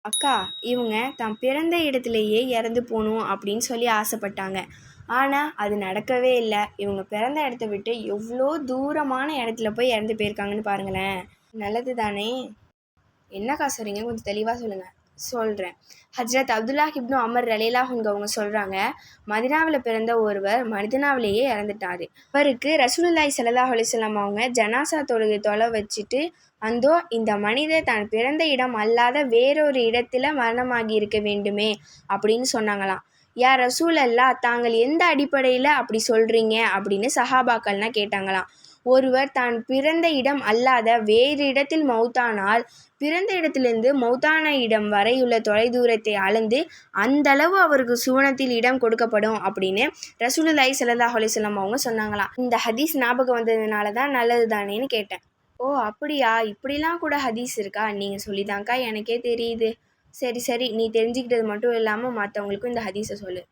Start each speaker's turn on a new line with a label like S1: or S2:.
S1: அக்கா, இவங்க தான் பிறந்த இடத்துலையே இறந்து போகணும் அப்படின்னு சொல்லி ஆசைப்பட்டாங்க. ஆனால் அது நடக்கவே இல்லை. இவங்க பிறந்த இடத்த விட்டு எவ்வளோ தூரமான இடத்துல போய் இறந்து போயிருக்காங்கன்னு பாருங்களேன். நல்லது தானே? என்னக்கா சொல்கிறீங்க? கொஞ்சம் தெளிவாக சொல்லுங்கள். சொல்கிறேன். ஹஜ்ரத் அப்துல்லாஹ் இப்னு அமர் ரலியல்லாஹு அன்ஹு அவங்க சொல்கிறாங்க, மதினாவில் பிறந்த ஒருவர் மதினாவிலேயே இறந்துட்டார். அவருக்கு ரசூலுல்லாஹி ஸல்லல்லாஹு அலைஹி வஸல்லம் அவங்க ஜனாசா தொலை வச்சுட்டு, அந்தோ இந்த மனிதர் தான் பிறந்த இடம் அல்லாத வேறொரு இடத்துல மரணமாகி இருக்க வேண்டுமே அப்படின்னு சொன்னாங்களாம். யா ரசூல் அல்லாஹ், தாங்கள் எந்த அடிப்படையில் அப்படி சொல்கிறீங்க அப்படின்னு சஹாபாக்கள்லாம் கேட்டாங்களாம். ஒருவர் தான் பிறந்த இடம் அல்லாத வேறு இடத்தில் மௌத்தானால் பிறந்த இடத்திலிருந்து மௌத்தான இடம் வரையுள்ள தொலைதூரத்தை அளந்து அந்தளவு அவருக்கு சுவனத்தில் இடம் கொடுக்கப்படும் அப்படின்னு ரசூலுல்லாஹி ஸல்லல்லாஹு அலைஹி வஸல்லம் அவங்க சொன்னாங்களாம். இந்த ஹதீஸ் ஞாபகம் வந்ததுனால தான் நல்லது தானேன்னு கேட்டேன். ஓ அப்படியா, இப்படிலாம் கூட ஹதீஸ் இருக்கா? நீங்கள் சொல்லிதாங்க்கா எனக்கே தெரியுது. சரி, நீ தெரிஞ்சுக்கிட்டது மட்டும் இல்லாமல் மற்றவங்களுக்கும் இந்த ஹதீஸை சொல்லு.